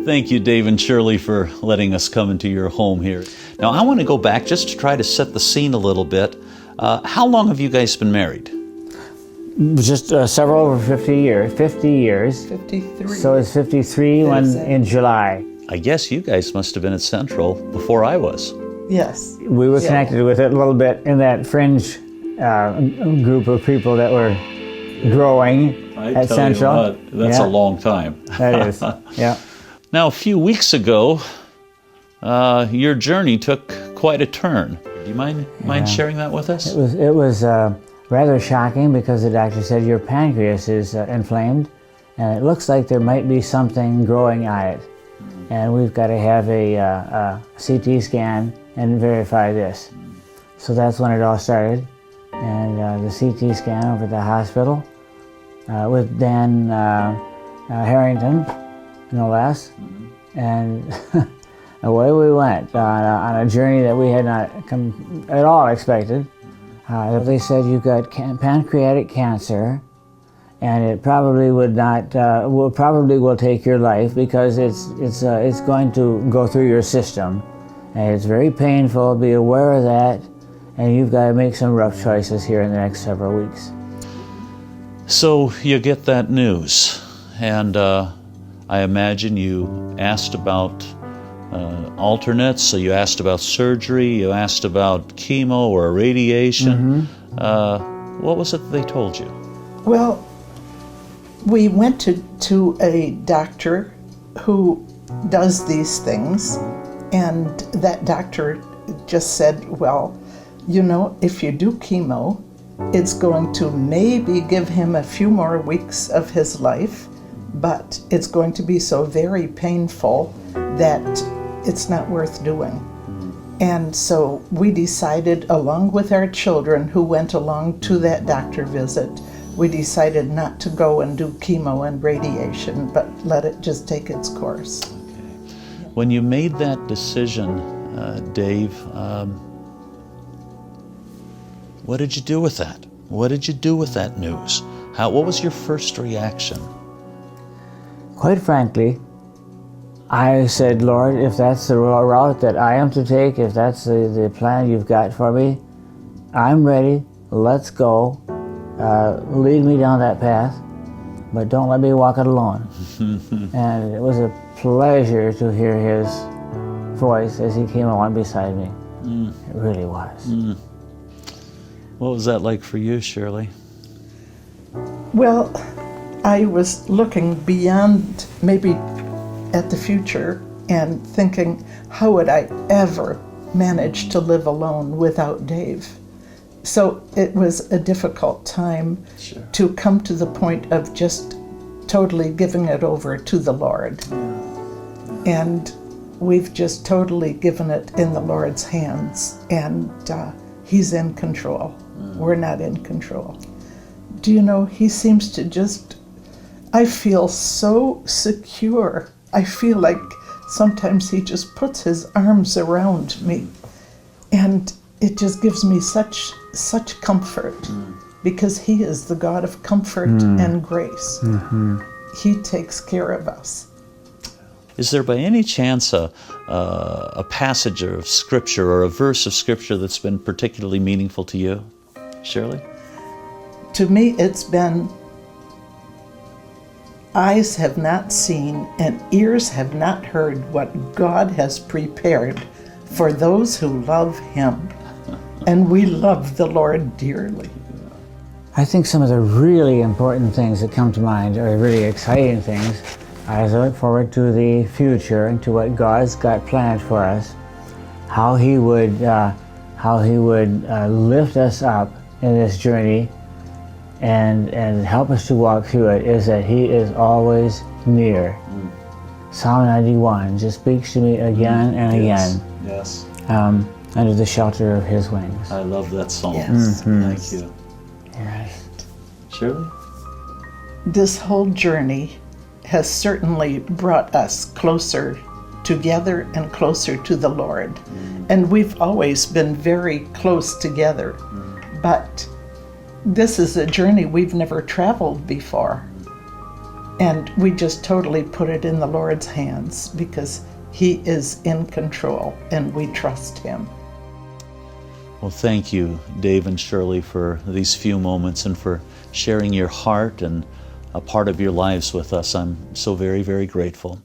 Thank you, Dave and Shirley, for letting us come into your home here. Now, I want to go back just to try to set the scene a little bit. How long have you guys been married? Just several over 50 years. 50 years. 53. So it's 53 in July. I guess you guys must have been at Central before I was. Yes. We were connected with it a little bit in that fringe group of people that were growing at Central. That's a long time. That is, yeah. Now, a few weeks ago, your journey took quite a turn. Do you mind sharing that with us? It was rather shocking because the doctor said your pancreas is inflamed, and it looks like there might be something growing on it. And we've got to have a CT scan and verify this. So that's when it all started. And the CT scan over at the hospital with Dan Harrington, no less. And away we went on a journey that we had not at all expected. They said you've got pancreatic cancer, and it probably will take your life because it's going to go through your system, and it's very painful. Be aware of that, and you've got to make some rough choices here in the next several weeks. So you get that news, and I imagine you asked about alternates. So you asked about surgery, you asked about chemo or radiation. What was it that they told you? Well, we went to a doctor who does these things, and that doctor just said, well, you know, if you do chemo, it's going to maybe give him a few more weeks of his life, but it's going to be so very painful that it's not worth doing. And so we decided, along with our children who went along to that doctor visit, we decided not to go and do chemo and radiation, but let it just take its course. Okay. When you made that decision, Dave, what did you do with that? What did you do with that news? What was your first reaction? Quite frankly, I said, Lord, if that's the route that I am to take, if that's the plan you've got for me, I'm ready. Let's go. Lead me down that path, but don't let me walk it alone. And it was a pleasure to hear his voice as he came along beside me. It really was. What was that like for you, Shirley? Well, I was looking beyond maybe at the future and thinking, how would I ever manage to live alone without Dave? So it was a difficult time to come to the point of just totally giving it over to the Lord. And we've just totally given it in the Lord's hands, and He's in control. We're not in control. Do you know, He seems to just, I feel so secure. I feel like sometimes He just puts His arms around me, and it just gives me such comfort, because He is the God of comfort and grace. He takes care of us. Is there by any chance a passage of Scripture or a verse of Scripture that's been particularly meaningful to you, Shirley? To me, it's been, eyes have not seen and ears have not heard what God has prepared for those who love Him. And we love the Lord dearly. I think some of the really important things that come to mind are really exciting things as I look forward to the future and to what God's got planned for us. How He would lift us up in this journey and help us to walk through it, is that He is always near. Psalm 91 just speaks to me again and again. Yes. Under the shelter of His wings. I love that song. Yes. Thank you. Yes. Shirley? This whole journey has certainly brought us closer together and closer to the Lord. And we've always been very close together. But this is a journey we've never traveled before. And we just totally put it in the Lord's hands because He is in control and we trust Him. Well, thank you, Dave and Shirley, for these few moments and for sharing your heart and a part of your lives with us. I'm so very, very grateful.